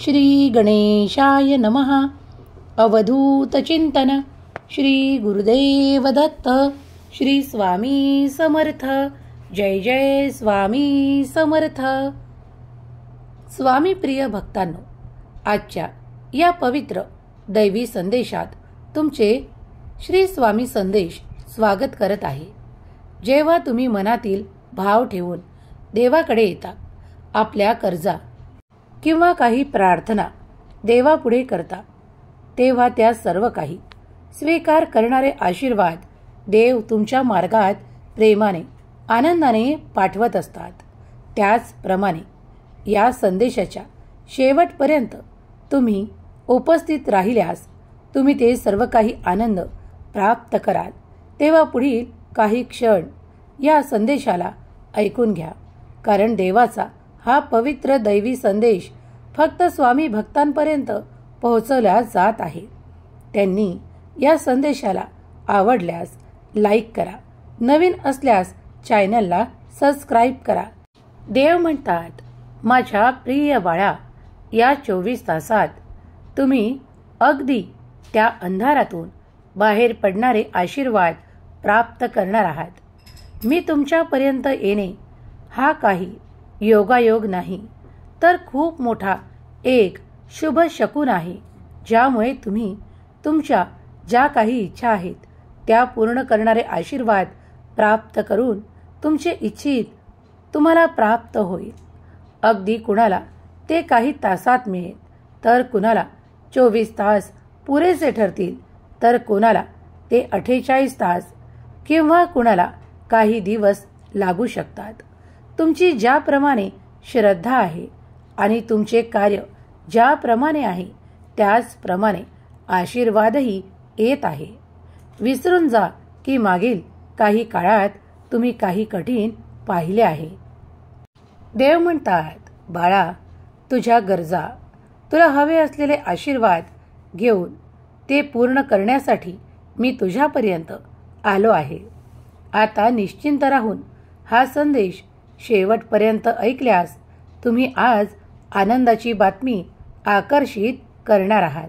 श्री गणेशाय नमः. अवधूत चिंतन. श्री गुरुदेव दत्त. श्री स्वामी समर्थ. जय जय स्वामी समर्थ. स्वामी प्रिय भक्तांनो, आजच्या या पवित्र दैवी संदेशात तुमचे श्री स्वामी संदेश स्वागत करत आहे. जेव्हा तुम्ही मनातील भाव ठेवून देवाकडे येता, आपल्या कर्जा किंवा काही प्रार्थना देवापुढे करता, तेव्हा त्या सर्व काही स्वीकार करणारे आशीर्वाद देव तुमच्या मार्गात प्रेमाने आनंदाने पाठवत असतात. त्याचप्रमाणे या संदेशाच्या शेवटपर्यंत तुम्ही उपस्थित राहिल्यास तुम्ही ते सर्व काही आनंद प्राप्त कराल. तेव्हा पुढील काही क्षण या संदेशाला ऐकून घ्या, कारण देवाचा हा पवित्र दैवी संदेश फक्त स्वामी भक्तांपर्यंत पोहोचवला जात आहे. त्यांनी या संदेशाला आवडल्यास लाईक करा, नवीन असल्यास चॅनलला सबस्क्राईब करा. देव म्हणतात, माझ्या प्रिय बाळा, या 24 तासात तुम्ही अगदी त्या अंधारातून बाहेर पडणारे आशीर्वाद प्राप्त करणार आहात. मी तुमच्यापर्यंत येणे हा काही योगायोग नाही, तर खूप मोठा एक शुभ शकून आहे, ज्यामुळे तुम्ही तुमच्या ज्या काही इच्छा आहेत त्या पूर्ण करणारे आशीर्वाद प्राप्त करून तुमचे इच्छित तुम्हाला प्राप्त होईल. अगदी कुणाला ते काही तासात मिळेल, तर कुणाला 24 तास पुरेसे ठरतील, तर कुणाला ते 48 तास किंवा कुणाला काही दिवस लागू शकतात. तुमची ज्याप्रमाणे श्रद्धा आहे आणि तुमचे कार्य ज्याप्रमाणे आहे त्याचप्रमाणे आशीर्वादही येत आहे. विसरून जा की मागील काही काळात तुम्ही काही कठीण पाहिले आहे. देव म्हणतात, बाळा, तुझ्या गरजा, तुला हवे असलेले आशीर्वाद घेऊन ते पूर्ण करण्यासाठी मी तुझ्यापर्यंत आलो आहे. आता निश्चिंत राहून हा संदेश शेवटपर्यंत ऐकल्यास तुम्ही आज आनंदाची बातमी आकर्षित करणार आहात.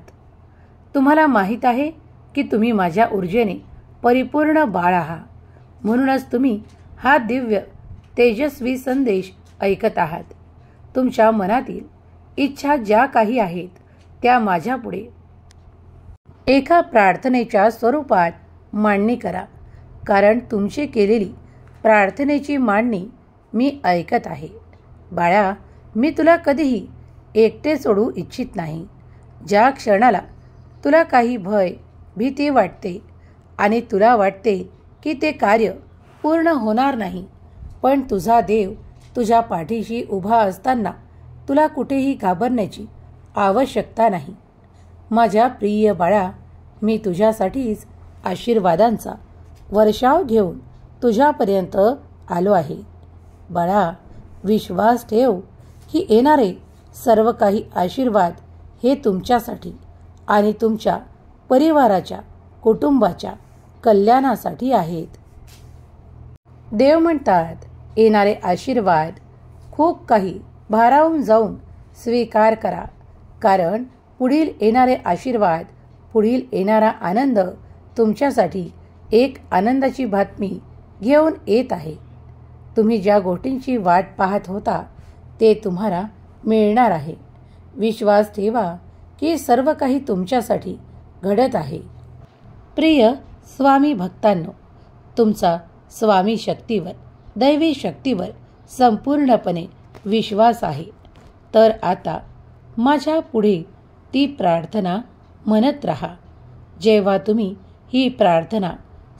तुम्हाला माहीत आहे की तुम्ही माझ्या ऊर्जेने परिपूर्ण बाळ आहात, म्हणूनच तुम्ही हा दिव्य तेजस्वी संदेश ऐकत आहात. तुमच्या मनातील इच्छा ज्या काही आहेत त्या माझ्यापुढे एका प्रार्थनेच्या स्वरूपात मांडणी करा, कारण तुमची केलेली प्रार्थनेची मांडणी मी ऐकत आहे. बाळा, मी तुला कधीही एकटे सोडू इच्छित नाही. ज्या क्षणाला तुला काही भय, भीती वाटते आणि तुला वाटते की ते कार्य पूर्ण होणार नाही, पण तुझा देव तुझ्या पाठीशी उभा असताना तुला कुठेही घाबरण्याची आवश्यकता नाही. माझ्या प्रिय बाळा, मी तुझ्यासाठीच आशीर्वादांचा वर्षाव घेऊन तुझ्यापर्यंत आलो आहे. बाळा, विश्वास ठेव की येणारे सर्व काही आशीर्वाद हे तुमच्यासाठी आणि तुमच्या परिवाराच्या, कुटुंबाच्या कल्याणासाठी आहेत. देव म्हणतात, येणारे आशीर्वाद खूप काही भारावून जाऊन स्वीकार करा, कारण पुढील येणारे आशीर्वाद, पुढील येणारा आनंद तुमच्यासाठी एक आनंदाची बातमी घेऊन येत आहे. तुम्ही ज्या गोष्टींची वाट पाहत होता ते तुम्हाला मिळणार आहे. विश्वास ठेवा की सर्व काही तुमच्यासाठी घडत आहे. प्रिय स्वामी भक्तांनो, तुमचा स्वामी शक्तीवर, दैवी शक्तीवर संपूर्णपणे विश्वास आहे. तर आता माझ्या पुढे ती प्रार्थना म्हणत राहा. जेव्हा तुम्ही ही प्रार्थना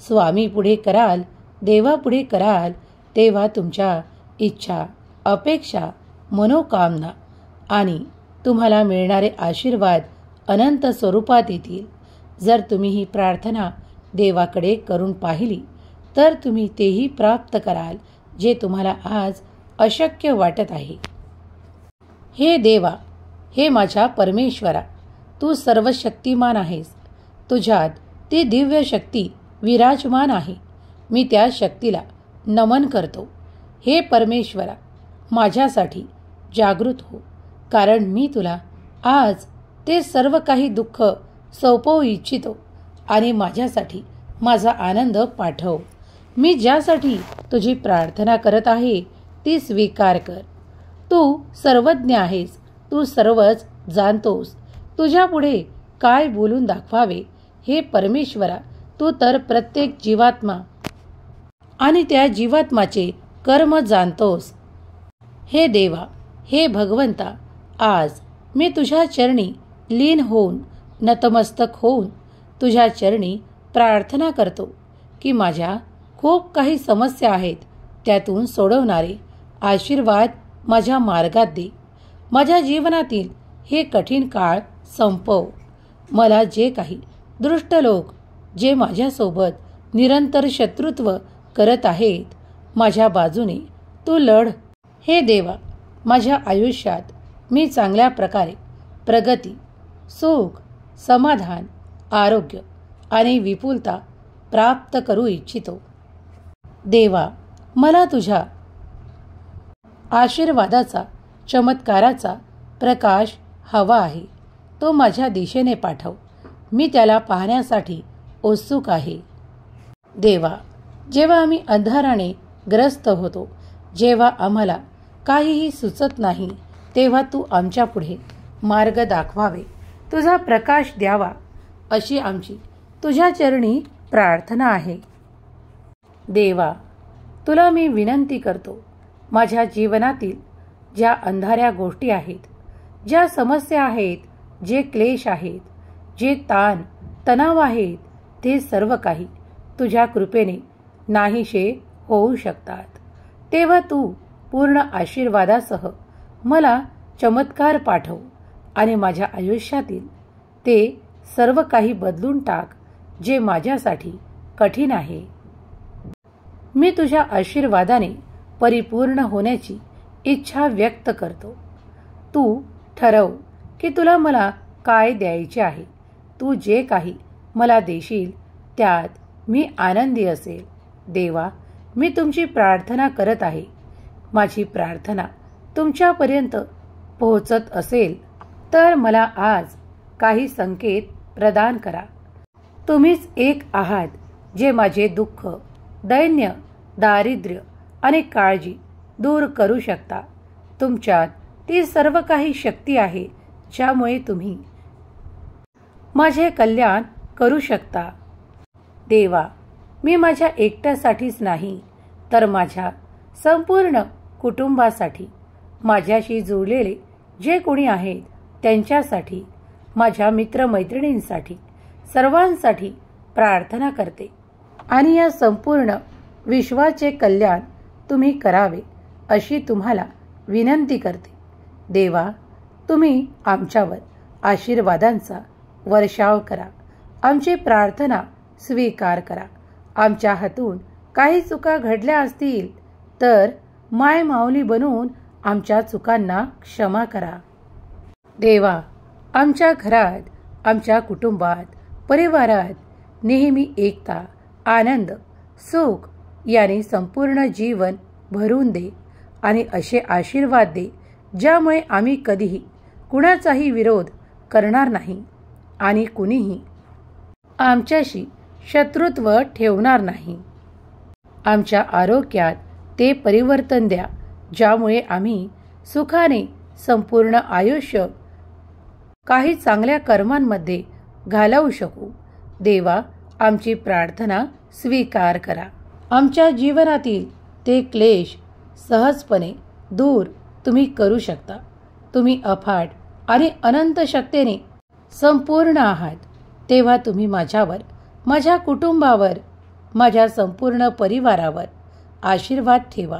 स्वामी पुढे कराल, देवापुढे कराल, तेव्हा तुमच्या इच्छा, अपेक्षा, मनोकामना आणि तुम्हाला मिळणारे आशीर्वाद अनंत स्वरूपात येतील. जर तुम्ही ही प्रार्थना देवाकडे करून पाहिली, तर तुम्ही तेही प्राप्त कराल जे तुम्हाला आज अशक्य वाटत आहे. हे देवा, हे माझ्या परमेश्वरा, तू सर्वशक्तिमान आहेस. तुझ्यात ती दिव्य शक्ती विराजमान आहे. मी त्या शक्तीला नमन करतो. हे परमेश्वरा, माझ्यासाठी जागृत हो, कारण मी तुला आज ते सर्व काही दुःख सोपवू इच्छितो आणि माझ्यासाठी माझा आनंद पाठव. मी ज्यासाठी तुझी प्रार्थना करत आहे ती स्वीकार कर. तू सर्वज्ञ आहेस, तू सर्वच जाणतोस. तुझ्या पुढे काय बोलून दाखवावे हे परमेश्वरा, तू तर प्रत्येक जीवात्मा आणि त्या जीवात्माचे कर्म जाणतोस. हे देवा, हे भगवंता, आज मी तुझ्या चरणी लीन होऊन नतमस्तक होऊन तुझ्या चरणी प्रार्थना करतो की माझ्या खूप काही समस्या आहेत त्यातून सोडवणारे आशीर्वाद माझ्या मार्गात दे. माझ्या जीवनातील हे कठीण काळ संपव. मला जे काही दुष्ट लोक जे माझ्यासोबत निरंतर शत्रुत्व करत आहेत, माझ्या बाजूने तू लढ. हे देवा, माझ्या आयुष्यात मी चांगल्या प्रकारे प्रगती, सुख, समाधान, आरोग्य आणि विपुलता प्राप्त करू इच्छितो. देवा, मला तुझ्या आशीर्वादाचा, चमत्काराचा प्रकाश हवा आहे. तो माझ्या दिशेने पाठव. मी त्याला पाहण्यासाठी उत्सुक आहे. देवा, जेव्हा आम्ही अंधाराने ग्रस्त होतो, जेव्हा आम्हाला काहीही सुचत नाही, तेव्हा तू आमच्या पुढे मार्ग दाखवावे, तुझा प्रकाश द्यावा, अशी आमची तुझ्या चरणी प्रार्थना आहे. देवा, तुला मी विनंती करतो, माझ्या जीवनातील ज्या अंधाऱ्या गोष्टी आहेत, ज्या समस्या आहेत, जे क्लेश आहेत, जे ताण तणाव आहेत, ते सर्व काही तुझ्या कृपेने नाहीसे होऊ शकतात. तेव्हा तू पूर्ण आशीर्वादासह मला चमत्कार पाठव आणि माझ्या आयुष्यातील ते सर्व काही बदलून टाक जे माझ्यासाठी कठीण आहे. मी तुझ्या आशीर्वादाने परिपूर्ण होण्याची इच्छा व्यक्त करतो. तू ठरव की तुला मला काय द्यायचे आहे. तू जे काही मला देशील त्यात मी आनंदी असेल. देवा, मी तुमची प्रार्थना करत आहे. माझी प्रार्थना तुमच्यापर्यंत पोहोचत असेल तर मला आज काही संकेत प्रदान करा. तुम्हीच एक आहात जे माझे दुःख, दैन्य, दारिद्र्य आणि काळजी दूर करू शकता. तुमच्यात ती सर्व काही शक्ती आहे ज्यामुळे तुम्ही माझे कल्याण करू शकता. देवा, मी माझ्या एकट्यासाठीच नाही तर माझ्या संपूर्ण कुटुंबासाठी, माझ्याशी जोडलेले जे कोणी आहेत त्यांच्यासाठी, माझ्या मित्रमैत्रिणींसाठी, सर्वांसाठी प्रार्थना करते आणि या संपूर्ण विश्वाचे कल्याण तुम्ही करावे अशी तुम्हाला विनंती करते. देवा, तुम्ही आमच्यावर आशीर्वादांचा वर्षाव करा. आमची प्रार्थना स्वीकार करा. आमच्या हातून काही चुका घडल्या असतील तर मायमाऊली बनून आमच्या चुकांना क्षमा करा. देवा, आमच्या घरात, आमच्या कुटुंबात, परिवारात नेहमी एकता, आनंद, सुख याने संपूर्ण जीवन भरून दे आणि असे आशीर्वाद दे ज्यामुळे आम्ही कधीही कुणाचाही विरोध करणार नाही आणि कुणीही आमच्याशी शत्रुत्व ठेवणार नाही. आमच्या आरोग्यात ते परिवर्तन द्या ज्यामुळे आम्ही सुखाने संपूर्ण आयुष्य काही चांगल्या कर्मांमध्ये घालवू शकू. देवा, आमची प्रार्थना स्वीकार करा. आमच्या जीवनातील ते क्लेश सहजपणे दूर तुम्ही करू शकता. तुम्ही अफाट आणि अनंत शक्तीने संपूर्ण आहात. तेव्हा तुम्ही माझ्यावर, माझ्या कुटुंबावर, माझ्या संपूर्ण परिवारावर आशीर्वाद ठेवा.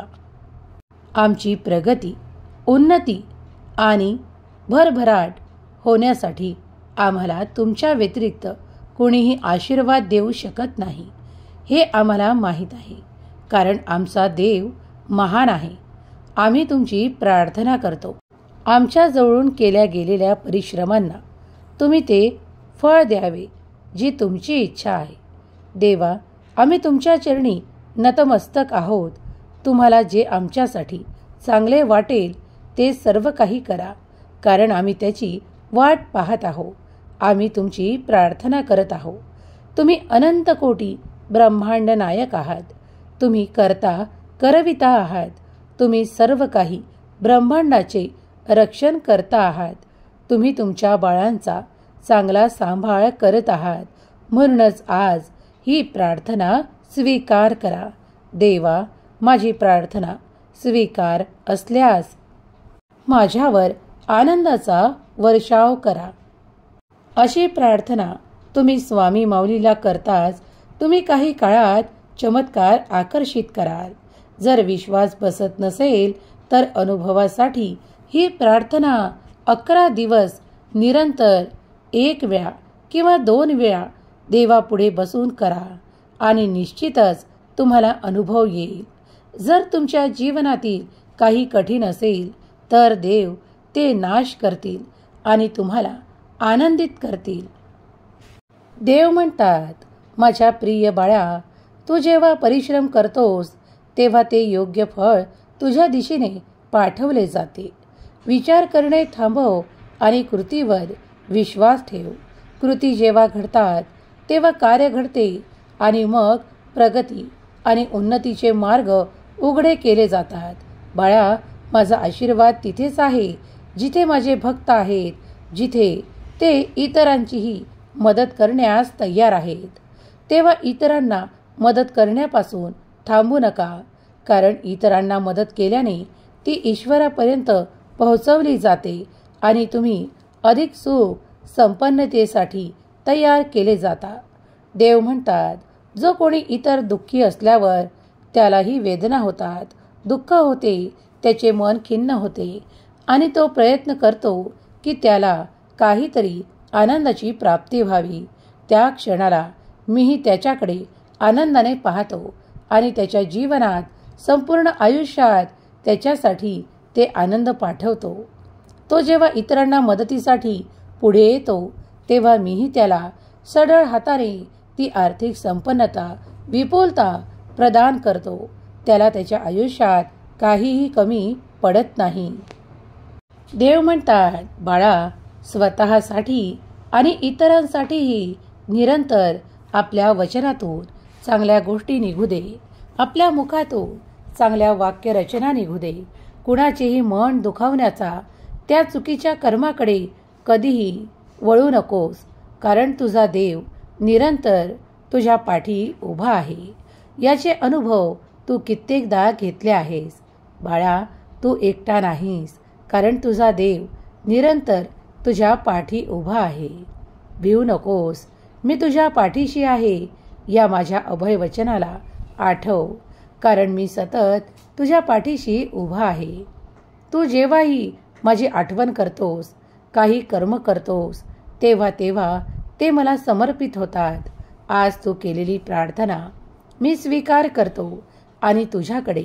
आमची प्रगती, उन्नती आणि भरभराट होण्यासाठी आम्हाला तुमच्या व्यतिरिक्त कोणीही आशीर्वाद देऊ शकत नाही हे आम्हाला माहीत आहे, कारण आमचा देव महान आहे. आम्ही तुमची प्रार्थना करतो. आमच्या जवळून केल्या गेलेल्या परिश्रमांना तुम्ही ते फळ द्यावे जी तुमची इच्छा आहे. देवा, आम्ही तुमच्या चरणी नतमस्तक आहोत. तुम्हाला जे आमच्यासाठी चांगले वाटेल ते सर्व काही करा, कारण आम्ही त्याची वाट पाहत आहो. आम्ही तुमची प्रार्थना करत आहो. तुम्ही अनंत कोटी ब्रह्मांड नायक आहात. तुम्ही करता करविता आहात. तुम्ही सर्व काही ब्रह्मांडाचे रक्षण करता आहात. तुम्ही तुमच्या बाळांचा चांगला सांभाळ करत आहात. म्हणूनच आज ही प्रार्थना स्वीकार करा. देवा, माझी प्रार्थना स्वीकार असल्यास माझ्यावर आनंदाचा वर्षाव करा. अशी प्रार्थना तुम्ही स्वामी माऊलीला करताच तुम्ही काही काळात चमत्कार आकर्षित कराल. जर विश्वास बसत नसेल तर अनुभवासाठी ही प्रार्थना 11 दिवस निरंतर 1 वेळा किंवा 2 वेळा देवापुढे बसून करा आणि निश्चितच तुम्हाला अनुभव येईल. जर तुमच्या जीवनातील काही कठीण असेल तर देव ते नाश करतील आणि तुम्हाला आनंदित करतील. देव म्हणतात, माझ्या प्रिय बाळा, तू जेव्हा परिश्रम करतोस तेव्हा ते योग्य फळ तुझ्या दिशेने पाठवले जाते. विचार करणे थांबव आणि कृतीवर विश्वास ठेव. कृती जेव्हा घडतात तेव्हा कार्य घडते आणि मग प्रगती आणि उन्नतीचे मार्ग उघडे केले जातात. बाळा, माझा आशीर्वाद तिथेच आहे जिथे माझे भक्त आहेत, जिथे ते इतरांचीही मदत करण्यास तयार आहेत. तेव्हा इतरांना मदत करण्यापासून थांबू नका, कारण इतरांना मदत केल्याने ती ईश्वरापर्यंत पोहोचवली जाते आणि तुम्ही अधिक सुख संपन्नतेसाठी तयार केले जाता. देव म्हणतात, जो कोणी इतर दुःखी असल्यावर त्यालाही वेदना होतात, दुःख होते, त्याचे मन खिन्न होते आणि तो प्रयत्न करतो की त्याला काहीतरी आनंदाची प्राप्ती व्हावी. त्या क्षणाला मीही त्याच्याकडे आनंदाने पाहतो आणि त्याच्या जीवनात संपूर्ण आयुष्यात त्याच्यासाठी ते आनंद पाठवतो. तो जेव्हा इतरांना मदतीसाठी पुढे येतो तेव्हा मीही त्याला सढळ हाताने ती आर्थिक संपन्नता, विपुलता प्रदान करतो. त्याला त्याच्या आयुष्यात काहीही कमी पडत नाही. देव म्हणतात, बाळा, स्वतःसाठी आणि इतरांसाठीही निरंतर आपल्या वचनातून चांगल्या गोष्टी निघू दे. आपल्या मुखातून चांगल्या वाक्यरचना निघू दे. कुणाचेही मन दुखावण्याचा, त्या चुकीच्या कर्माकडे कधीही वळू नकोस, कारण तुझा देव निरंतर तुझ्या पाठी उभा आहे. याचे अनुभव तू कित्येकदा घेतले आहेस. बाळा, तू एकटा नाहीस, कारण तुझा देव निरंतर तुझ्या पाठी उभा आहे. भिवू नकोस, मी तुझ्या पाठीशी आहे या माझ्या अभय वचनाला आठव, कारण मी सतत तुझ्या पाठीशी उभा आहे. तू जेव्हाही माझी आठवण करतोस, काही कर्म करतोस, तेव्हा तेव्हा ते मला समर्पित होतात. आज तू केलेली प्रार्थना मी स्वीकार करतो आणि तुझ्याकडे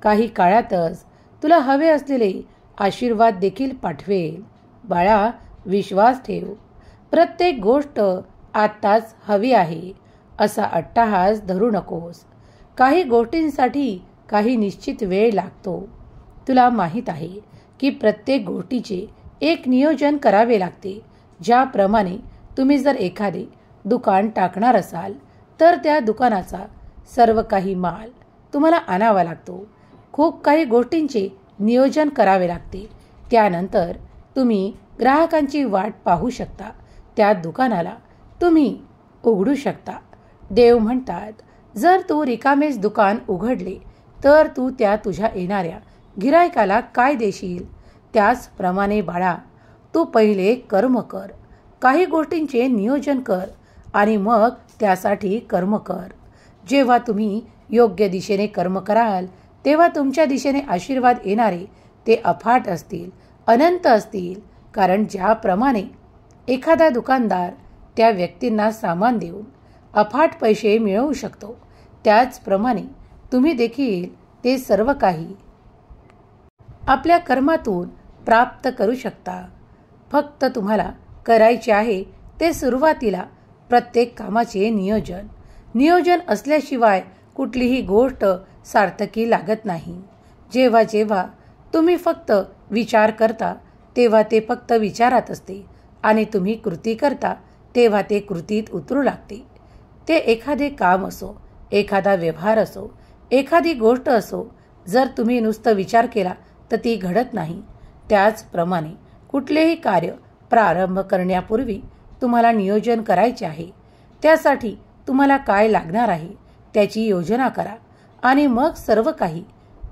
काही काळातच तुला हवे असलेले आशीर्वाद देखील पाठवेल. बाळा, विश्वास ठेव. प्रत्येक गोष्ट आत्ताच हवी आहे असा अट्टाहास धरू नकोस. काही गोष्टींसाठी काही निश्चित वेळ लागतो. तुला माहीत आहे की प्रत्येक गोष्टीचे एक नियोजन करावे लागते. ज्याप्रमाणे तुम्ही जर एखादे दुकान टाकणार असाल तर त्या दुकानाचा सर्व काही माल तुम्हाला आणावा लागतो. खूप काही गोष्टींचे नियोजन करावे लागते. त्यानंतर तुम्ही ग्राहकांची वाट पाहू शकता. त्या दुकानाला तुम्ही उघडू शकता. देव म्हणतात, जर तू रिकामेच दुकान उघडले तर तू त्या तुझ्या येणाऱ्या गिरायकाला काय देशील? त्याचप्रमाणे बाळा, तू पहिले कर्म कर. काही गोष्टींचे नियोजन कर आणि मग त्यासाठी कर्म कर. जेव्हा तुम्ही योग्य दिशेने कर्म कराल तेव्हा तुमच्या दिशेने आशीर्वाद येणारे ते अफाट असतील, अनंत असतील. कारण ज्याप्रमाणे एखादा दुकानदार त्या व्यक्तींना सामान देऊन अफाट पैसे मिळवू शकतो, त्याचप्रमाणे तुम्ही देखील ते सर्व काही आपल्या कर्मातून प्राप्त करू शकता. फक्त तुम्हाला करायचे आहे ते सुरुवातीला प्रत्येक कामाचे नियोजन असल्याशिवाय कुठलीही गोष्ट सार्थकी लागत नाही. जेव्हा जेव्हा तुम्ही फक्त विचार करता तेव्हा ते फक्त विचारात असते आणि तुम्ही कृती करता तेव्हा ते कृतीत उतरू लागते. ते एखादे काम असो, एखादा व्यवहार असो, एखादी गोष्ट असो, जर तुम्ही नुसतं विचार केला तर ती घडत नाही. त्याचप्रमाणे कुठलेही कार्य प्रारंभ करण्यापूर्वी तुम्हाला नियोजन करायचे आहे. त्यासाठी तुम्हाला काय लागणार आहे त्याची योजना करा आणि मग सर्व काही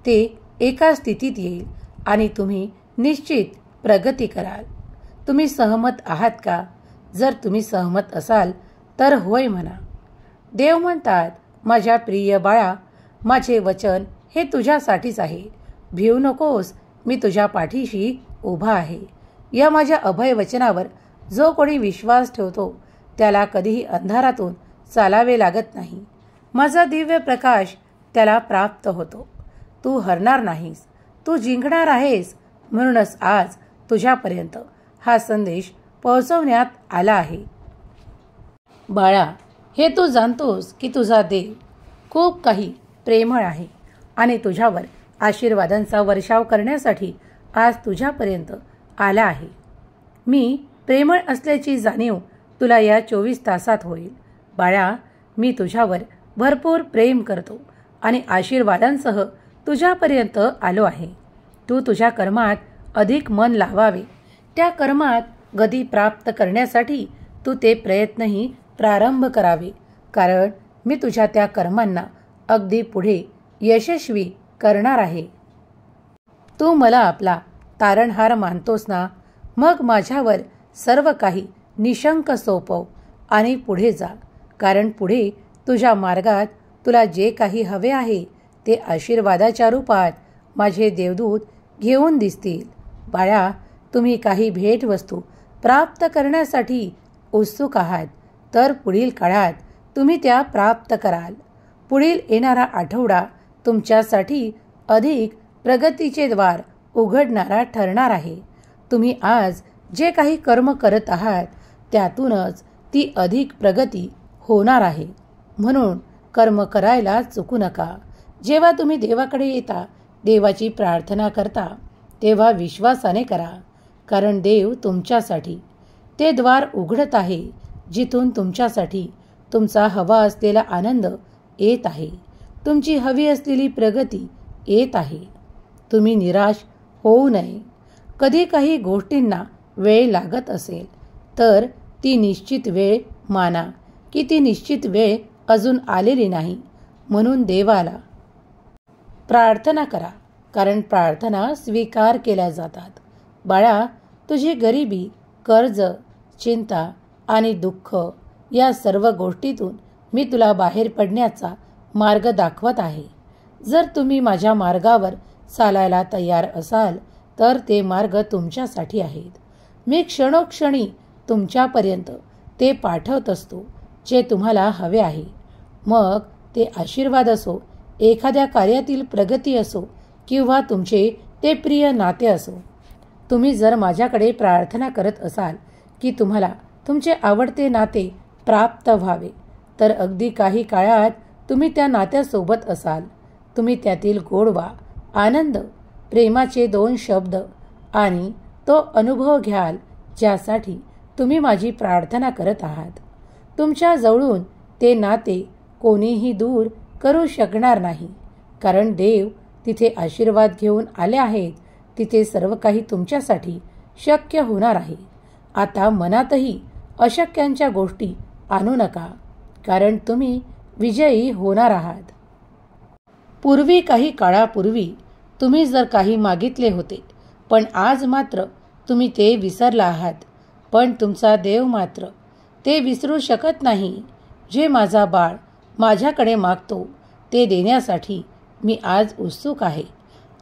ते एका स्थितीत येईल आणि तुम्ही निश्चित प्रगती कराल. तुम्ही सहमत आहात का? जर तुम्ही सहमत असाल तर होय म्हणा. देव म्हणतात, माझ्या प्रिय बाळा, माझे वचन हे तुझ्यासाठीच आहे. भिवू नकोस, मी तुझ्या पाठीशी उभा आहे. या माझ्या अभय वचनावर जो कोणी विश्वास ठेवतो त्याला कधीही अंधारातून चालावे लागत नाही. माझा दिव्य प्रकाश त्याला प्राप्त होतो. तू हरणार नाहीस, तू जिंकणार आहेस. म्हणूनच आज तुझ्यापर्यंत हा संदेश पोहोचवण्यात आला आहे. बाळा, हे तू जाणतोस की तुझा देव खूप काही प्रेमळ आहे आणि तुझ्यावर आशीर्वादांचा वर्षाव करण्यासाठी आज तुझ्यापर्यंत आला आहे. मी प्रेमळ असल्याची जाणीव तुला या 24 तासात होईल. बाळा, मी तुझ्यावर भरपूर प्रेम करतो आणि आशीर्वादांसह तुझ्यापर्यंत आलो आहे. तू तुझ्या कर्मात अधिक मन लावावे. त्या कर्मात गती प्राप्त करण्यासाठी तू ते प्रयत्नही प्रारंभ करावे, कारण मी तुझ्या त्या कर्मांना अगदी पुढे यशस्वी करणार आहे. तू मला आपला तारणहार मानतोस ना? मग माझ्यावर सर्व काही निशंक सोपव आणि पुढे जा, कारण पुढे तुझ्या मार्गात तुला जे काही हवे आहे ते आशीर्वादाच्या रूपात माझे देवदूत घेऊन दिसतील. बाळा, तुम्ही काही भेटवस्तू प्राप्त करण्यासाठी उत्सुक आहात तर पुढील काळात तुम्ही त्या प्राप्त कराल. पुढील येणारा आठवडा तुमच्यासाठी अधिक प्रगतीचे द्वार उघडणारा ठरणार आहे. तुम्ही आज जे काही कर्म करत आहात त्यातूनच ती अधिक प्रगती होणार आहे. म्हणून कर्म करायला चुकू नका. जेव्हा तुम्ही देवाकडे येता, देवाची प्रार्थना करता, तेव्हा विश्वासाने करा, कारण देव तुमच्यासाठी ते द्वार उघडत आहे जिथून तुमच्यासाठी तुमचा हवा असलेला आनंद येत आहे, तुमची हवी असलेली प्रगती येत आहे. तुम्ही निराश होऊ नये. कधी काही गोष्टींना वेळ लागत असेल तर ती निश्चित वेळ माना की ती निश्चित वेळ अजून आलेली नाही. म्हणून देवाला प्रार्थना करा, कारण प्रार्थना स्वीकार केल्या जातात. बाळा, तुझी गरिबी, कर्ज, चिंता आणि दुःख या सर्व गोष्टीतून मी तुला बाहेर पडण्याचा मार्ग दाखवत आहे. जर तुम्ही माझ्या मार्गावर चालायला तयार असाल तर ते मार्ग तुमच्यासाठी आहेत. मी क्षणोक्षणी तुमच्यापर्यंत ते पाठवत असतो जे तुम्हाला हवे आहे. मग ते आशीर्वाद असो, एखाद्या कार्यातील प्रगती असो किंवा तुमचे ते प्रिय नाते असो. तुम्ही जर माझ्याकडे प्रार्थना करत असाल की तुम्हाला तुमचे आवडते नाते प्राप्त व्हावे, तर अगदी काही काळात तुम्ही त्या नात्यासोबत असाल. तुम्ही त्यातील गोडवा, आनंद, प्रेमाचे 2 शब्द आणि तो अनुभव घ्याल ज्यासाठी तुम्ही माझी प्रार्थना करत आहात. तुमच्या जवळून ते नाते कोणीही दूर करू शकणार नाही, कारण देव तिथे आशीर्वाद घेऊन आले आहेत. तिथे सर्व काही तुमच्यासाठी शक्य होणार आहे. आता मनातही अशक्यांच्या गोष्टी आणू नका, कारण तुम्ही विजयी होणार आहात. पूर्वी काही काळापूर्वी तुम्ही जर काही मागितले होते, पण आज मात्र तुम्ही ते विसरला आहात. पण तुमचा देव मात्र ते विसरू शकत नाही. जे माझा बाळ माझ्याकडे मागतो ते देण्यासाठी मी आज उत्सुक आहे.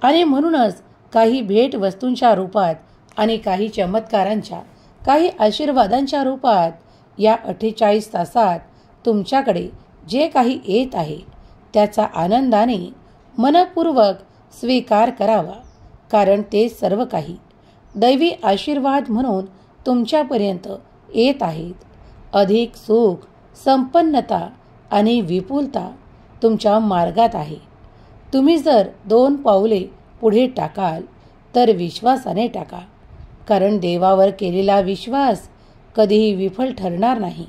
आणि म्हणूनच काही भेटवस्तूंच्या रूपात आणि काही चमत्कारांच्या, काही आशीर्वादांच्या रूपात या 48 तासात तुमच्याकडे जे काही येत आहे त्याचा आनंदाने मनपूर्वक स्वीकार करावा, कारण ते सर्व काही दैवी आशीर्वाद म्हणून तुमच्यापर्यंत येत आहेत. अधिक सुख, संपन्नता आणि विपुलता तुमच्या मार्गात आहे. तुम्ही जर 2 पावले पुढे टाकाल तर विश्वासाने टाका, कारण देवावर केलेला विश्वास कधीही विफल ठरणार नाही.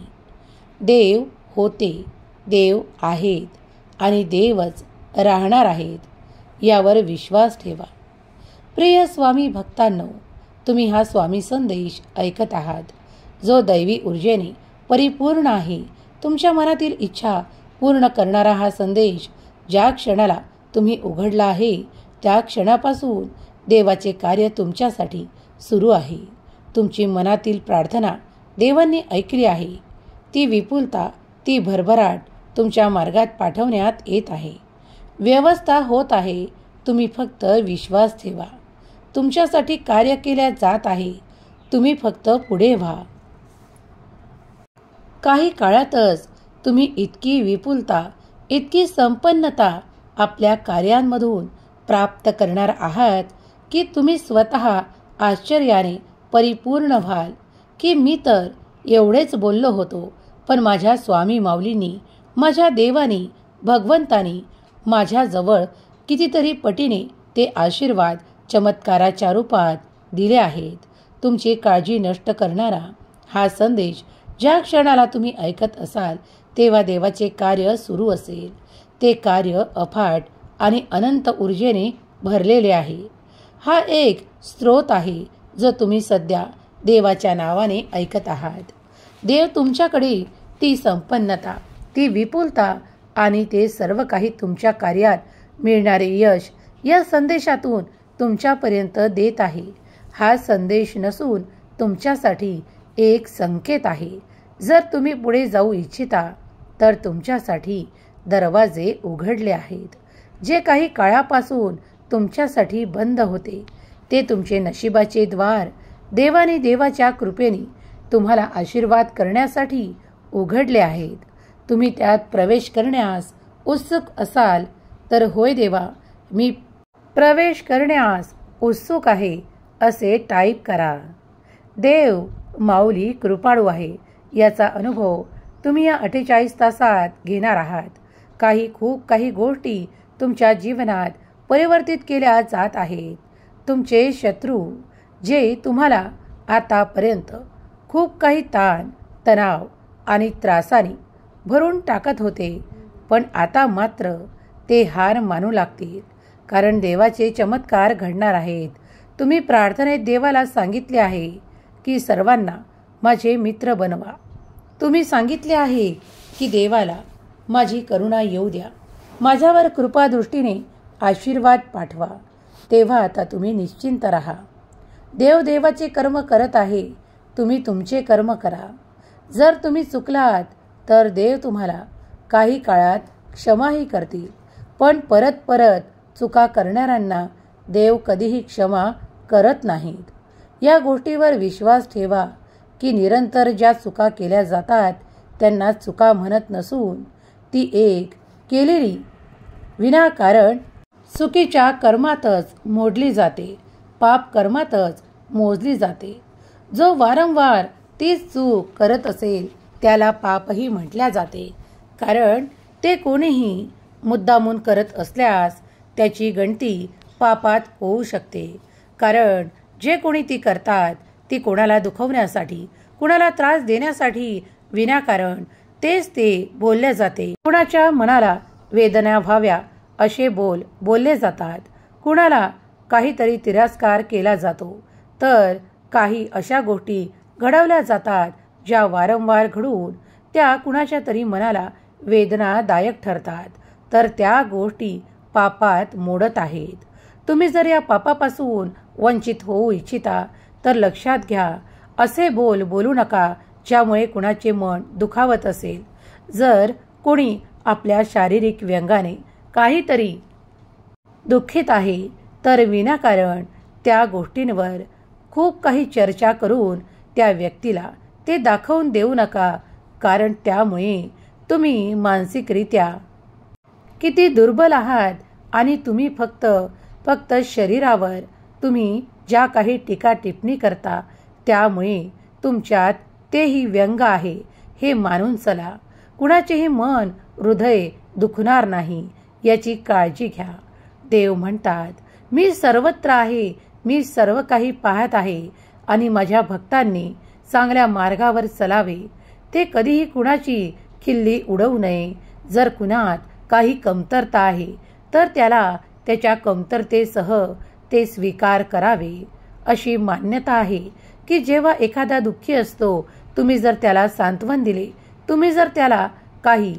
देव होते, देव आहेत आणि देवच राहणार आहेत यावर विश्वास ठेवा. प्रिय स्वामी भक्तांनो, तुम्ही हा स्वामी संदेश ऐकत आहात, जो दैवी ऊर्जेने परिपूर्ण आहे. तुमच्या मनातील इच्छा पूर्ण करणारा हा संदेश ज्या क्षणाला तुम्ही उघडला आहे त्या क्षणापासून देवाचे कार्य तुमच्यासाठी सुरू आहे. तुमची मनातील प्रार्थना देवांनी ऐकली आहे. ती विपुलता, ती भरभराट तुमच्या मार्गात पाठवण्यात येत आहे. व्यवस्था होत आहे. तुम्ही फक्त विश्वास ठेवा. तुमच्यासाठी कार्य केल्या जात आहे. तुम्ही फक्त पुढे व्हा. काही काळातच तुम्ही इतकी विपुलता, इतकी संपन्नता आपल्या कार्यांमधून प्राप्त करणार आहात की तुम्ही स्वतः आश्चर्याने परिपूर्ण व्हाल की मी तर एवढेच बोललो होतो, पण माझ्या स्वामी माऊलींनी, माझ्या देवानी, भगवंतानी माझ्याजवळ कितीतरी पटीने ते आशीर्वाद चमत्काराच्या रूपात दिले आहेत. तुमची काळजी नष्ट करणारा हा संदेश ज्या क्षणाला तुम्ही ऐकत असाल तेव्हा देवाचे कार्य सुरू असेल. ते कार्य अफाट आणि अनंत ऊर्जेने भरलेले आहे. हा एक स्रोत आहे जो तुम्ही सध्या देवाच्या नावाने ऐकत आहात. देव तुमच्याकडे ती संपन्नता, ती विपुलता आणि ते सर्व काही तुमच्या कार्यात मिळणारे यश या संदेशातून तुमच्यापर्यंत देत आहे. हा संदेश नसून तुमच्यासाठी एक संकेत आहे. जर तुम्ही पुढे जाऊ इच्छिता तर तुमच्यासाठी दरवाजे उघडले आहेत. जे काही काळापासून तुमच्यासाठी बंद होते ते तुमचे नशिबाचे द्वार देवाने देवाच्या कृपेने तुम्हाला आशीर्वाद करण्यासाठी उघडले आहेत. तुम्ही त्यात प्रवेश करण्यास उत्सुक असाल तर होय देवा, मी प्रवेश करण्यास उत्सुक आहे असे टाईप करा. देव माऊली कृपाळू आहे याचा अनुभव तुम्ही या 48 तासात घेणार आहात. खूप काही गोष्टी तुमच्या जीवनात परिवर्तित केल्या जात आहेत. तुमचे शत्रू जे तुम्हाला आतापर्यंत खूप काही ताण, तणाव आणि त्रासाने भरून टाकत होते, पण आता मात्र ते हार मानू लागतील, कारण देवाचे चमत्कार घडणार आहेत. तुम्ही प्रार्थनेत देवाला सांगितले आहे की सर्वांना माझे मित्र बनवा. तुम्ही सांगितले आहे की देवाला माझी करुणा येऊ द्या, माझ्यावर कृपा दृष्टीने आशीर्वाद पाठवा. तेव्हा आता तुम्ही निश्चिंत राहा. देव देवाचे कर्म करत आहे. तुम्ही तुमचे कर्म करा. जर तुम्ही चुकलात तर देव तुम्हाला काही काळात क्षमाही करतील, पण परत परत चुका करणाऱ्यांना देव कधीही क्षमा करत नाहीत. या गोष्टीवर विश्वास ठेवा की निरंतर ज्या चुका केल्या जातात त्यांना चुका म्हणत नसून ती एक केलेली विनाकारण चुकीच्या कर्मातच मोडली जाते, पाप कर्मातच मोजली जाते. जो वारंवार तीच चूक करत असेल त्याला पापही म्हटल्या जाते, कारण ते कोणीही मुद्दामून करत असल्यास त्याची गणती पापात होऊ शकते. कारण जे कोणी ती करतात ती कोणाला दुखवण्यासाठी, कुणाला त्रास देण्यासाठी विनाकारण तेच ते बोलले जाते. कुणाच्या मनाला वेदना व्हाव्या असे बोलले जातात. कुणाला काहीतरी तिरस्कार केला जातो, तर काही अशा गोष्टी घडवल्या जातात ज्या वारंवार घडून त्या कुणाच्या तरी मनाला वेदनादायक ठरतात, तर त्या गोष्टी पापात मोडत आहेत. तुम्ही जर या पापापासून वंचित होऊ इच्छिता तर लक्षात घ्या, असे बोलू नका ज्यामुळे कुणाचे मन दुखावत असेल. जर कोणी आपल्या शारीरिक व्यंगाने काहीतरी दुःखित आहे तर विनाकारण त्या गोष्टींवर खूप काही चर्चा करून त्या व्यक्तीला ते दाखवून देऊ नका, कारण त्यामुळे तुम्ही मानसिकरित्या किती दुर्बल आहात आणि तुम्ही फक्त शरीरावर तुम्ही ज्या काही टीका टिप्पणी करता त्यामुळे तुमच्यात तेही व्यंग आहे हे मानून चला. कुणाचेही मन, हृदय दुखणार नाही याची काळजी घ्या. देव म्हणतात, मी सर्वत्र आहे, मी सर्व काही पाहत आहे आणि माझ्या भक्तांनी चांगल्या मार्गावर चलावे, ते कधीही कुणाची खिल्ली उडवू नये. जर कुणात काही कमतरता आहे तर त्याला त्याच्या कमतरतेसह ते स्वीकार करावे. अशी मान्यता आहे की जेव्हा एखादा दुःखी असतो, तुम्ही जर त्याला सांत्वन दिले, तुम्ही जर त्याला काही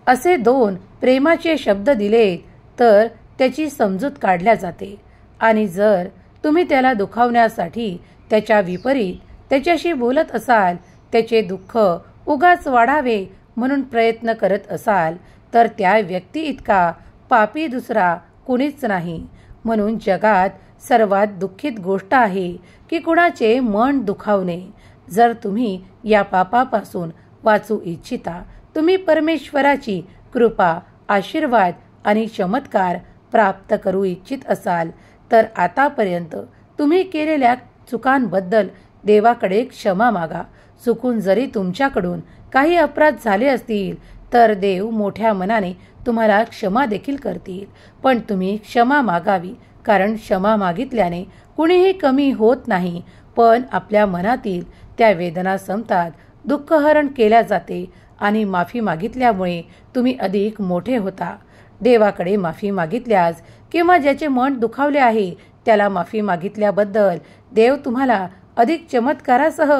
असे 2 प्रेमाचे शब्द दिले तर त्याची समजूत काढल्या जाते. आणि जर तुम्ही त्याला दुखावण्यासाठी त्याच्या विपरीत त्याच्याशी बोलत असाल, त्याचे दुःख उगाच वाढावे म्हणून प्रयत्न करत असाल, तर त्या व्यक्ती इतका पापी दुसरा कुणीच नाही. म्हणून जगात सर्वात दुःखित गोष्ट आहे की कुणाचे मन दुखावणे. जर तुम्ही या पापापासून वाचू इच्छिता, तुम्ही परमेश्वराची कृपा, आशीर्वाद आणि चमत्कार प्राप्त करू इच्छित असाल, तर आतापर्यंत तुम्ही केलेल्या चुकांबद्दल देवाकडे क्षमा मागा. चुकून जरी तुमच्याकडून काही अपराध झाले असतील तर देव मोठ्या मनाने तुम्हाला क्षमा देखील करतील. पण तुम्ही क्षमा मागावी, कारण क्षमा मागितल्याने कुणीही कमी होत नाही, पण आपल्या मनातील त्या वेदना संपतात, दुःखहरण केल्या जाते आणि माफी मागितल्यामुळे तुम्ही अधिक मोठे होता. देवाकडे माफी मागितल्यास किंवा ज्याचे मन दुखावले आहे त्याला माफी मागितल्याबद्दल देव तुम्हाला अधिक चमत्कारासह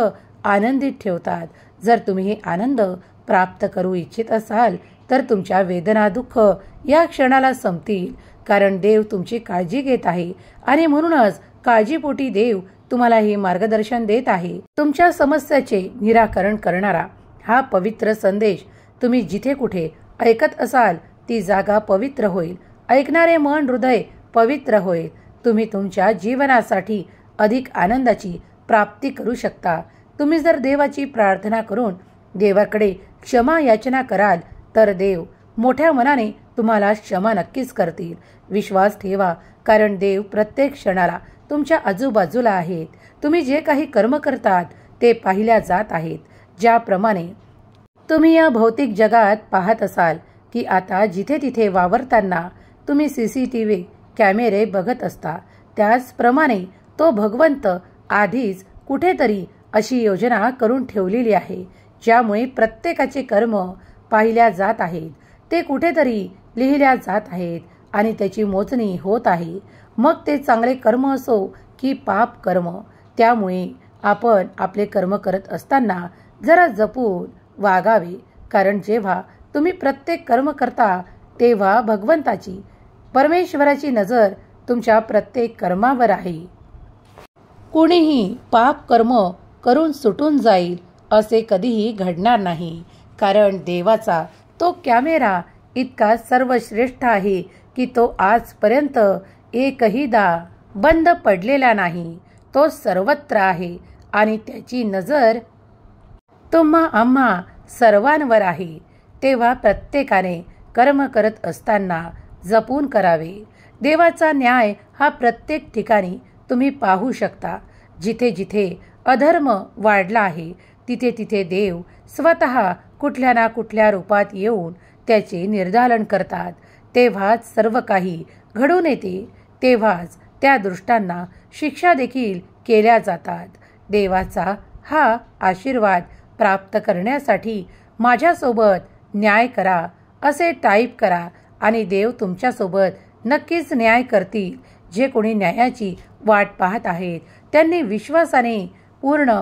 आनंदित ठेवतात. जर तुम्ही हे आनंद प्राप्त करू इच्छित असाल तर तुमच्या वेदना, दुःख या क्षणाला संपतील, कारण देव तुमची काळजी घेत आहे आणि म्हणूनच काळजीपोटी देव तुम्हाला हे मार्गदर्शन देत आहे. तुमच्या समस्याचे निराकरण करणारा हा पवित्र संदेश तुम्ही जिथे कुठे ऐकत असाल ती जागा पवित्र होईल. ऐकणारे मन, हृदय पवित्र होईल. तुम्ही तुमच्या जीवनासाठी अधिक आनंदाची प्राप्ती करू शकता. तुम्ही जर देवाची प्रार्थना करून देवाकडे क्षमा याचना कराल तर देव मोठ्या मनाने तुम्हाला क्षमा नक्कीच करतील. विश्वास ठेवा, कारण देव प्रत्येक क्षणाला तुमच्या आजूबाजूला आहेत. तुम्ही जे काही कर्म करतात ते पाहिल्या जात आहेत. ज्याप्रमाणे तुम्ही या भौतिक जगात पाहत असाल की आता जिथे तिथे वावरताना तुम्ही CCTV कॅमेरे बघत असता, त्याचप्रमाणे तो भगवंत आधीच कुठेतरी अशी योजना करून ठेवलेली आहे, ज्यामुळे प्रत्येकाचे कर्म पाहिल्या जात आहेत. ते कुठेतरी लिहिल्या जात आहेत आणि त्याची मोजणी होत आहे. मग ते चांगले कर्म असो की पाप कर्म. त्यामुळे आपण आपले कर्म करत असताना जरा जपून वागावे, कारण जेव्हा तुम्ही प्रत्येक कर्म करता तेव्हा भगवंताची, परमेश्वराची नजर तुमच्या प्रत्येक कर्मावर आहे. कुणीही पाप कर्म करून सुटून जाईल असे कधीही घडणार नाही, कारण देवाचा तो कॅमेरा इतका सर्वश्रेष्ठ आहे की तो आजपर्यंत एकहीदा बंद पडलेला नाही. तो सर्वत्र आहे आणि त्याची नजर तुम्हा आम्हा सर्वांवर आहे. तेव्हा प्रत्येकाने कर्म करत असताना जपून करावे. देवाचा न्याय हा प्रत्येक ठिकाणी तुम्ही पाहू शकता. जिथे जिथे अधर्म वाढला आहे तिथे तिथे देव स्वतः कुठल्या ना कुठल्या रूपात येऊन त्याचे निर्दालन करतात. तेव्हाच सर्व काही घडून येते. तेव्हाच त्या दुष्टांना शिक्षा देखील केल्या जातात. देवाचा हा आशीर्वाद प्राप्त करण्यासाठी माझ्यासोबत न्याय करा असे टाईप करा आणि देव तुमच्यासोबत नक्कीच न्याय करतील. जे कोणी न्यायाची वाट पाहत आहेत त्यांनी विश्वासाने पूर्ण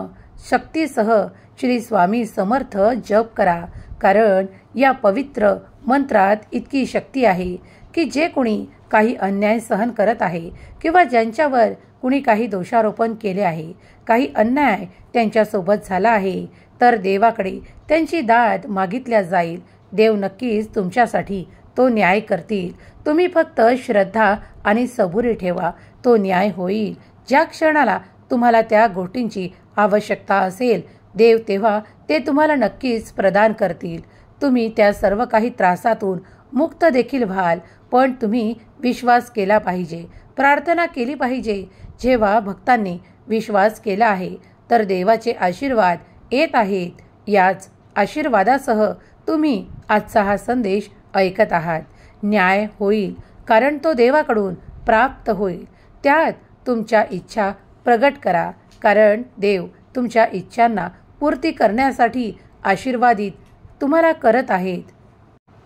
शक्तीसह श्री स्वामी समर्थ जप करा, कारण या पवित्र मंत्रात इतकी शक्ती आहे की जे कोणी काही अन्याय सहन करत आहे किंवा ज्यांच्यावर कुणी काही दोषारोपण केले आहे, काही अन्याय त्यांच्यासोबत झाला आहे, तर देवाकडे त्यांची दाद मागितल्या जाईल. देव नक्कीच तुमच्यासाठी तो न्याय करतील. तुम्ही फक्त श्रद्धा आणि सबुरी ठेवा, तो न्याय होईल. ज्या क्षणाला तुम्हाला त्या गोष्टींची आवश्यकता असेल, देव तेव्हा ते तुम्हाला नक्कीच प्रदान करतील. तुम्ही त्या सर्व काही त्रासातून मुक्त देखील व्हाल. पण तुम्ही विश्वास केला पाहिजे, प्रार्थना केली पाहिजे. जेव्हा भक्तांनी विश्वास केला आहे तर देवाचे आशीर्वाद येत आहेत. याच आशीर्वादासह तुम्ही आजचा हा संदेश ऐकत आहात. न्याय होईल, कारण तो देवाकडून प्राप्त होईल. त्यात तुमच्या इच्छा प्रगट करा, कारण देव तुमच्या इच्छांना पूर्ती करण्यासाठी आशीर्वादित तुम्हाला करत आहेत.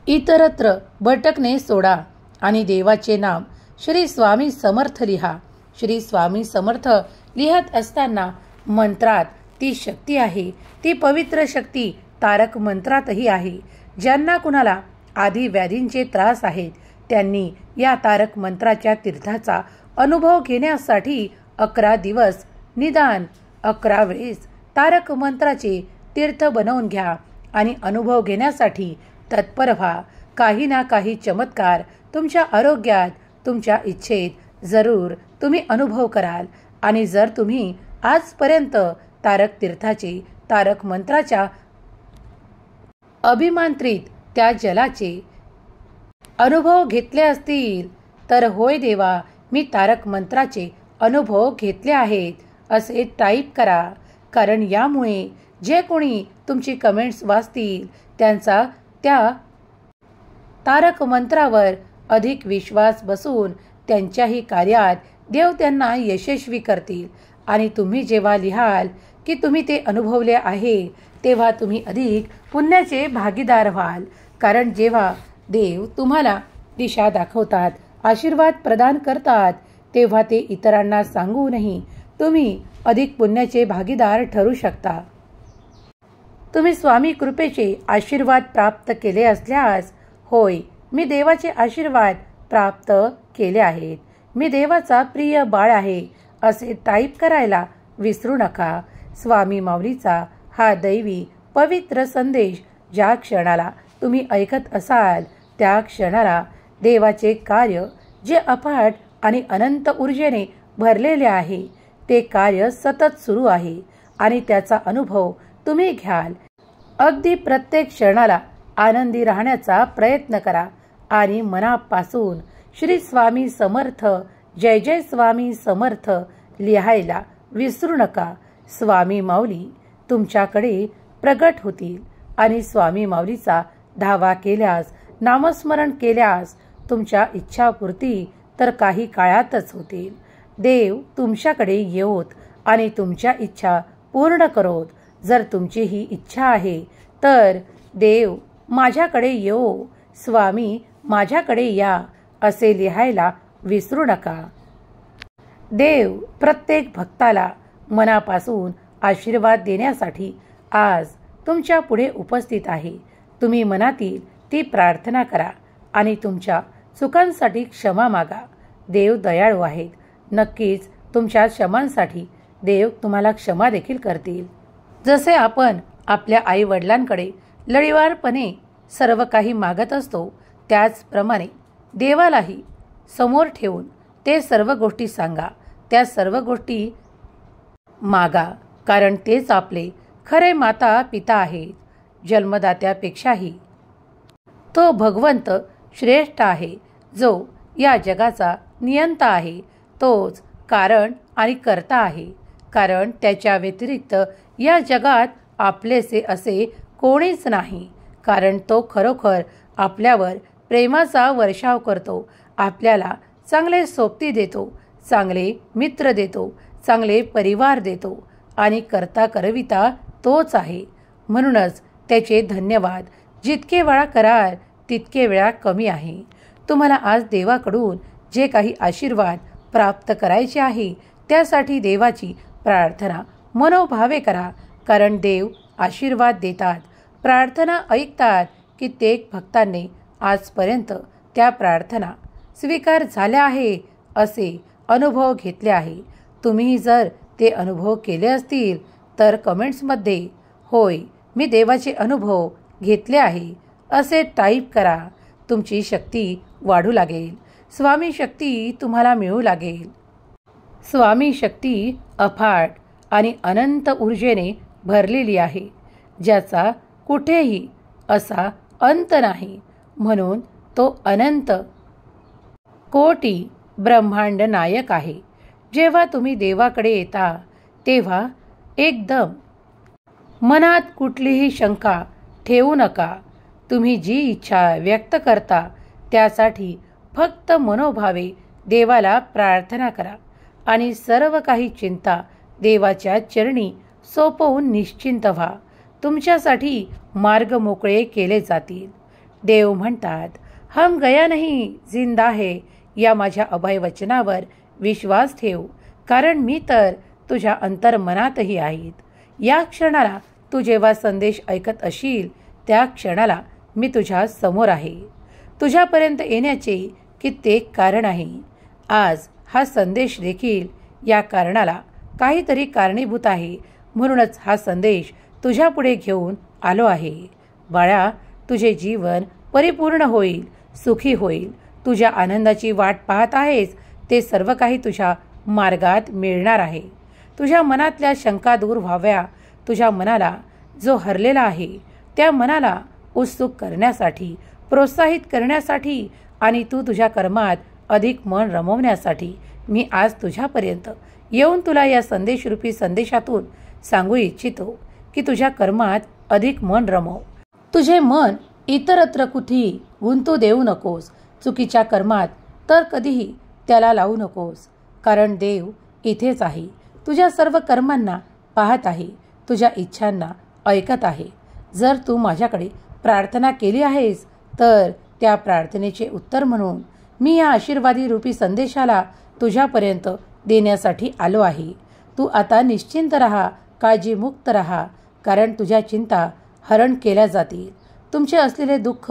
इतरत्र भटकणे सोडा आणि देवाचे नाम श्री स्वामी समर्थ लिहा. श्री स्वामी समर्थ लिहत असताना मंत्रात ती शक्ती आहे, ती पवित्र शक्ती तारक मंत्रातही आहे. ज्यांना कुणाला आधी व्याधींचे त्रास आहेत त्यांनी या तारक मंत्राच्या तीर्थाचा अनुभव घेण्यासाठी 11 दिवस निदान 11 वेळेस तारक मंत्राचे तीर्थ बनवून घ्या आणि अनुभव घेण्यासाठी तत्पर व्हा. काही ना काही चमत्कार तुमच्या आरोग्यात, तुमच्या इच्छेत जरूर तुम्ही अनुभव कराल. आणि जर तुम्ही आजपर्यंत तारक तीर्थाचे, तारक मंत्राच्या अभिमंत्रित त्या जलाचे अनुभव घेतले असतील तर होय देवा, मी तारक मंत्राचे अनुभव घेतले आहेत असे टाईप करा. कारण यामुळे जे कोणी तुमची कमेंट्स वाचतील त्यांचा त्या तारक मंत्रावर अधिक विश्वास बसून त्यांच्याही कार्यात देव त्यांना यशस्वी करतील. आणि तुम्ही जेव्हा लिहाल की तुम्ही ते अनुभवले आहे तेव्हा तुम्ही अधिक पुण्याचे भागीदार व्हाल. कारण जेव्हा देव तुम्हाला दिशा दाखवतात, आशीर्वाद प्रदान करतात, तेव्हा ते इतरांना सांगूनही तुम्ही अधिक पुण्याचे भागीदार ठरू शकता. तुम्ही स्वामी कृपेचे आशीर्वाद प्राप्त केले असल्यास होय, मी देवाचे आशीर्वाद प्राप्त केले आहेत, मी देवाचा प्रिय बाळ आहे असे टाईप करायला विसरू नका. स्वामी माऊलीचा हा दैवी पवित्र संदेश ज्या क्षणाला तुम्ही ऐकत असाल त्या क्षणाला देवाचे कार्य जे अफाट आणि अनंत ऊर्जेने भरलेले आहे ते कार्य सतत सुरू आहे आणि त्याचा अनुभव तुम्ही घ्याल. अगदी प्रत्येक क्षणाला आनंदी राहण्याचा प्रयत्न करा आणि मनापासून श्री स्वामी समर्थ, जय जय स्वामी समर्थ लिहायला विसरू नका. स्वामी माऊली तुमच्याकडे प्रगट होतील आणि स्वामी माऊलीचा धावा केल्यास, नामस्मरण केल्यास तुमच्या इच्छापूर्ती तर काही काळातच होतील. देव तुमच्याकडे येवोत आणि तुमच्या इच्छा पूर्ण करोत. जर तुमची ही इच्छा आहे तर देव माझ्याकडे येवो, स्वामी माझ्याकडे या असे लिहायला विसरू नका. देव प्रत्येक भक्ताला मनापासून आशीर्वाद देण्यासाठी आज तुमच्या पुढे उपस्थित आहे. तुम्ही मनातील ती प्रार्थना करा आणि तुमच्या चुकांसाठी क्षमा मागा. देव दयाळू आहेत. नक्कीच तुमच्या क्षमांसाठी देव तुम्हाला क्षमा देखील करतील. जसे आपण आपल्या आई वडिलांकडे लढीवारपणे सर्व काही मागत असतो त्याचप्रमाणे देवालाही समोर ठेवून ते सर्व गोष्टी सांगा, त्या सर्व गोष्टी मागा. कारण तेच आपले खरे माता पिता आहेत. जन्मदात्यापेक्षाही तो भगवंत श्रेष्ठ आहे. जो या जगाचा नियंता आहे तोच कारण आणि कर्ता आहे. कारण त्याच्या व्यतिरिक्त या जगात आपलेसे असे कोणीच नाही. कारण तो खरोखर आपल्यावर प्रेमाचा वर्षाव करतो, आपल्याला चांगले सोबती देतो, चांगले मित्र देतो, चांगले परिवार देतो आणि करता करविता तोच आहे. म्हणूनच त्याचे धन्यवाद जितके वेळा कराल तितके वेळा कमी आहे. तुम्हाला आज देवाकडून जे काही आशीर्वाद प्राप्त करायचे आहे त्यासाठी देवाची प्रार्थना मनोभावे करा. कारण देव आशीर्वाद देतात, प्रार्थना ऐकतात. कित्येक भक्तांनी आजपर्यंत त्या प्रार्थना स्वीकार झाल्या आहे असे अनुभव घेतले आहे. तुम्ही जर ते अनुभव केले असतील तर कमेंट्समध्ये होय मी देवाचे अनुभव घेतले आहे असे टाईप करा. तुमची शक्ती वाढू लागेल. स्वामी शक्ती तुम्हाला मिळू लागेल. स्वामी शक्ती अफाट आणि अनंत ऊर्जेने भरलेली आहे, ज्याचा कुठेही असा अंत नाही. म्हणून तो अनंत कोटी ब्रह्मांड नायक आहे. जेव्हा तुम्ही देवाकडे येता तेव्हा एकदम मनात कुठलीही शंका ठेवू नका. तुम्ही जी इच्छा व्यक्त करता त्यासाठी फक्त मनोभावे देवाला प्रार्थना करा आणि सर्व काही चिंता देवाच्या चरणी सोपवून निश्चिंत व्हा. तुमच्यासाठी मार्ग मोकळे केले जातील. देव म्हणतात, हम गया नहीं जिंदा है. या माझ्या अभय वचनावर विश्वास ठेव, कारण मी तर तुझ्या अंतर्मनातही आहेत. या क्षणाला तू जेव्हा संदेश ऐकत असशील त्या क्षणाला मी तुझ्या समोर आहे. तुझ्यापर्यंत येण्याचे कित्येक कारण आहे. आज हा संदेश देखील या कारणाला काहीतरी कारणीभूत आहे. म्हणूनच हा संदेश तुझ्या पुढे घेऊन आलो आहे. बाळा, तुझे जीवन परिपूर्ण होईल, सुखी होईल. तुझ्या आनंदाची वाट पाहत आहेस ते सर्व काही तुझ्या मार्गात मिळणार आहे. तुझ्या मनातल्या शंका दूर व्हाव्या. तुझ्या मनाला जो हरलेला आहे त्या मनाला उत्सुक करण्यासाठी, प्रोत्साहित करण्यासाठी आणि तू तुझ्या कर्मात अधिक मन रमवण्यासाठी मी आज तुझ्यापर्यंत येऊन तुला या संदेशरूपी संदेशातून सांगू इच्छितो की तुझ्या कर्मात अधिक मन रमव. तुझे मन इतरत्र कुठेही गुंतू देऊ नकोस. चुकीच्या कर्मात तर कधीही त्याला लावू नकोस, कारण देव इथेच आहे. तुझ्या सर्व कर्मांना पाहत आहे, तुझ्या इच्छांना ऐकत आहे. जर तू माझ्याकडे प्रार्थना केली आहेस तर त्या प्रार्थनेचे उत्तर म्हणून मी या आशीर्वादी रूपी संदेशाला तुझ्यापर्यंत देण्यासाठी आलो आहे. तू आता निश्चिंत राहा, काळजीमुक्त राहा, कारण तुझ्या चिंता हरण केल्या जातील. तुमचे असलेले दुःख,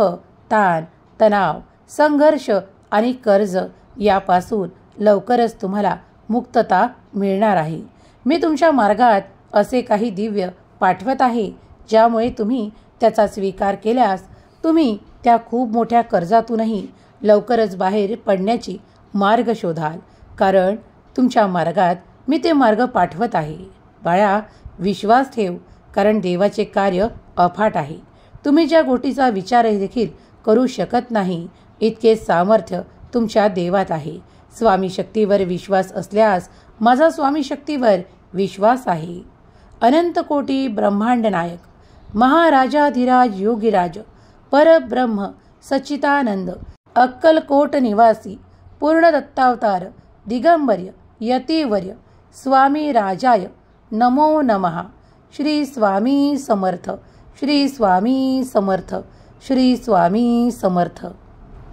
ताण, तणाव, संघर्ष आणि कर्ज यापासून लवकरच तुम्हाला मुक्तता मिळणार आहे. मी तुमच्या मार्गात असे काही दिव्य पाठवत आहे ज्यामुळे तुम्ही त्याचा स्वीकार केल्यास तुम्ही त्या खूप मोठ्या कर्जातूनही लवकरच बाहेर पडण्याची मार्ग शोधाल, कारण तुमच्या मार्गात मी ते मार्ग पाठवत आहे. बाळा, विश्वास ठेव, कारण देवाचे कार्य अफाट आहे. तुम्ही ज्या गोष्टीचा विचार देखील करू शकत नाही इतके सामर्थ्य तुमच्या देवात आहे. स्वामी शक्तीवर विश्वास असल्यास माझा स्वामी शक्तीवर विश्वास आहे. अनंत कोटी ब्रह्मांड नायक, महाराजाधिराज योगीराज, परब्रह्म सच्चिदानंद, अक्कलकोट निवासी, पूर्ण दत्तावतार, दिगंबर्य, यतिवर्य, स्वामी राजाय नमो नमः. श्री स्वामी समर्थ, श्री स्वामी समर्थ, श्री स्वामी समर्थ.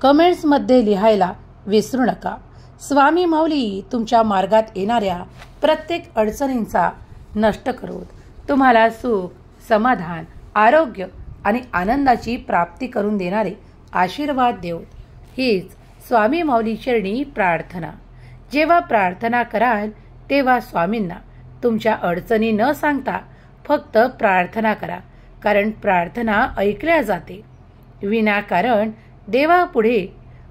कमेंट्समध्ये लिहायला विसरू नका. स्वामी माऊली तुमच्या मार्गात येणाऱ्या प्रत्येक अडचणींचा नष्ट करून तुम्हाला सुख, समाधान, आरोग्य आणि आनंदाची प्राप्ती करून देणारे आशीर्वाद देवो. हीच स्वामी माऊली चरणी प्रार्थना. जेव्हा प्रार्थना कराल तेव्हा स्वामींना तुमच्या अडचणी न सांगता फक्त प्रार्थना करा, कारण प्रार्थना ऐकल्या जाते. विनाकारण देवापुढे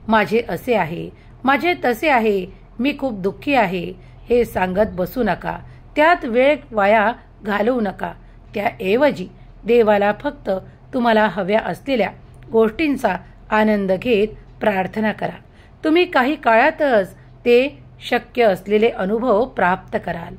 माझे असे आहे, माझे तसे आहे, मी खूप दुःखी आहे हे सांगत बसू नका. त्यात वेळ वाया घालवू नका. त्याऐवजी देवाला फक्त तुम्हाला हव्या असलेल्या गोष्टींचा आनंद घेत प्रार्थना करा. तुम्ही काही काळातच ते शक्य असलेले अनुभव प्राप्त कराल.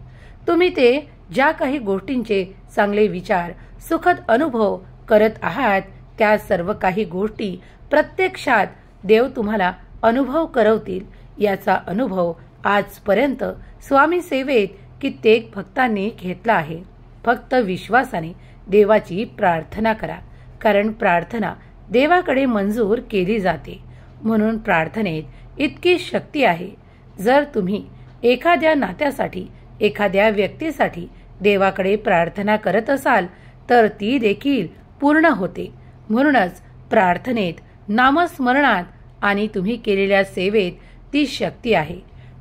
तुम्ही ते ज्या काही गोष्टींचे चांगले विचार, सुखद अनुभव करत आहात त्या सर्व काही गोष्टी प्रत्यक्षात देव तुम्हाला अनुभव करवतील. याचा अनुभव आजपर्यंत स्वामी सेवेत कित्येक भक्तांनी घेतला आहे. फक्त विश्वासाने देवाची प्रार्थना करा, कारण प्रार्थना देवाकडे मंजूर केली जाते. म्हणून प्रार्थनेत इतकी शक्ती आहे. जर तुम्ही एखाद्या नात्यासाठी, एखाद्या व्यक्तीसाठी देवाकडे प्रार्थना करत असाल तर ती देखील पूर्ण होते. म्हणूनच प्रार्थनेत, नामस्मरणात आणि तुम्ही केलेल्या सेवेत ती शक्ती आहे.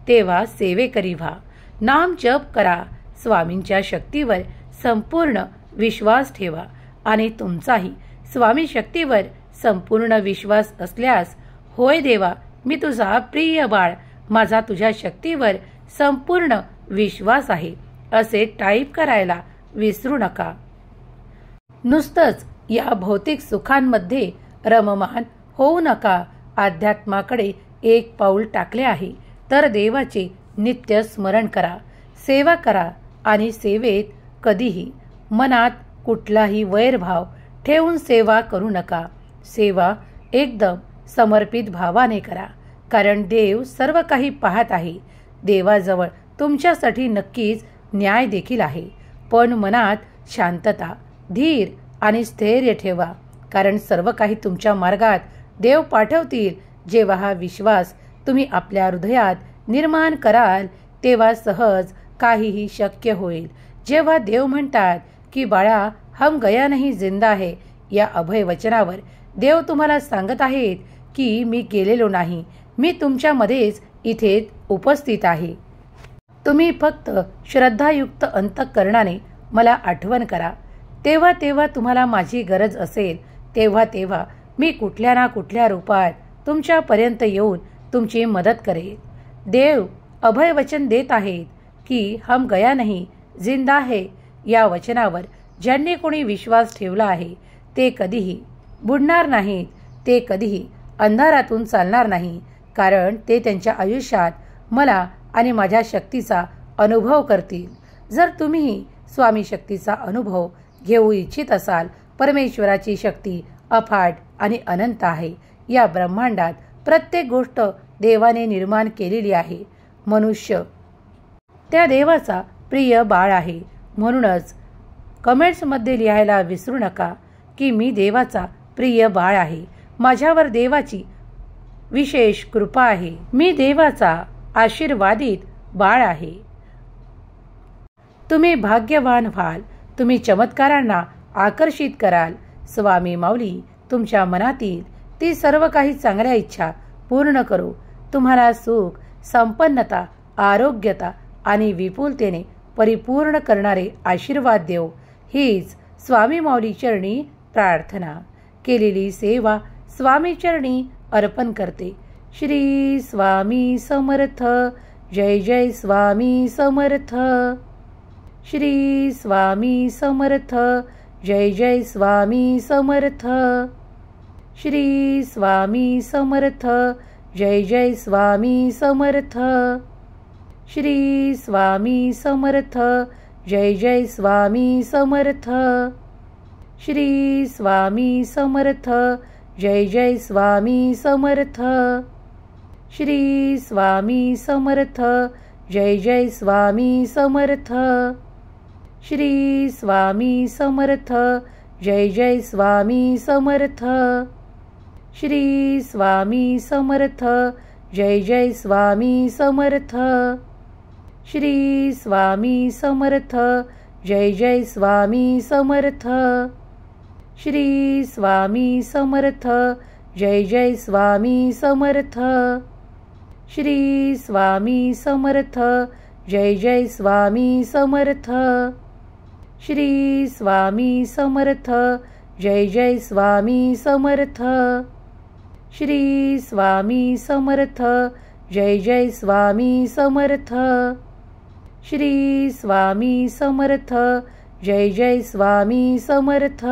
तेव्हा सेवेकरी व्हा, नाम जप करा, स्वामींच्या शक्तीवर संपूर्ण विश्वास ठेवा आणि तुमचाही स्वामी शक्तीवर संपूर्ण विश्वास असल्यास, होय देवा मी तुझा प्रिय बाळ, माझा तुझ्या शक्तीवर संपूर्ण विश्वास आहे असे टाईप करायला विसरू नका. नुसतंच या भौतिक सुखांमध्ये रममान होऊ नका. अध्यात्माकडे एक पाऊल टाकले आहे तर देवाचे नित्य स्मरण करा, सेवा करा आणि सेवेत कधीही मनात कुठलाही वैरभाव ठेवून सेवा करू नका. सेवा एकदम समर्पित भावाने करा, कारण देव सर्व काही पाहत आहे. देवाजवळ तुमच्यासाठी नक्कीच न्याय देखील आहे. पण मनात शांतता, धीर आणि स्थैर्य ठेवा, कारण सर्व काही तुमच्या मार्गात देव पाठवतील. जेव्हा हा विश्वास तुम्ही आपल्या हृदयात निर्माण कराल तेव्हा सहज काहीही शक्य होईल. जेव्हा देव म्हणतात की बाळा हम गया नहीं जिंदा है, या अभय वचनावर देव तुम्हाला सांगत आहेत की मी गेलेलो नाही, मी तुमच्यामध्येच इथे उपस्थित आहे. तुम्ही फक्त श्रद्धायुक्त अंतःकरणाने मला आठवण करा. तेव्हा तेव्हा तुम्हाला माझी गरज असेल तेव्हा तेव्हा मी कुठल्या ना कुठल्या रूपात तुमच्यापर्यंत येऊन तुमची मदत करेन. देव अभय वचन देत आहेत की हम गया नहीं जिंदा है. या वचनावर ज्यांनी कोणी विश्वास ठेवला आहे ते कधीही बुडणार नाहीत, ते कधीही अंधारातून चालणार नाही, कारण ते त्यांच्या आयुष्यात मला आणि माझ्या शक्तीचा अनुभव करतील. जर तुम्ही स्वामी शक्तीचा अनुभव घेऊ इच्छित असाल, परमेश्वराची शक्ती अफाट आणि अनंत आहे. या ब्रह्मांडात प्रत्येक गोष्ट देवाने निर्माण केलेली आहे. मनुष्य त्या देवाचा प्रिय बाळ आहे. म्हणूनच कमेंट्समध्ये लिहायला विसरू नका की मी देवाचा प्रिय बाळ आहे, माझ्यावर देवाची विशेष कृपा आहे, मी देवाचा आशीर्वादित बाळ आहे. तुम्ही भाग्यवान व्हाल, तुम्ही चमत्कारांना आकर्षित कराल. स्वामी माऊली तुमच्या मनातील ती सर्व काही चांगल्या इच्छा पूर्ण करो. तुम्हाला सुख, संपन्नता, आरोग्यता आणि विपुलतेने परिपूर्ण करणारे आशीर्वाद देव. हीच स्वामी माऊली चरणी प्रार्थना. केलेली सेवा स्वामी चरणी अर्पण करते. श्री स्वामी समर्थ. जय जय स्वामी समर्थ. श्री स्वामी समर्थ. जय जय स्वामी समर्थ. श्री स्वामी समर्थ. जय जय स्वामी समर्थ. श्री स्वामी समर्थ. जय जय स्वामी समर्थ. श्री स्वामी समर्थ. जय जय स्वामी समर्थ. श्री स्वामी समर्थ. जय जय स्वामी समर्थ. श्री स्वामी समर्थ. जय जय स्वामी समर्थ. श्री स्वामी समर्थ. जय जय स्वामी समर्थ. श्री स्वामी समर्थ. जय जय स्वामी समर्थ. श्री स्वामी समर्थ. जय जय स्वामी समर्थ. श्री स्वामी समर्थ. जय जय स्वामी समर्थ. श्री स्वामी समर्थ. जय जय स्वामी समर्थ. श्री स्वामी समर्थ. जय जय स्वामी समर्थ. श्री स्वामी समर्थ. जय जय स्वामी समर्थ.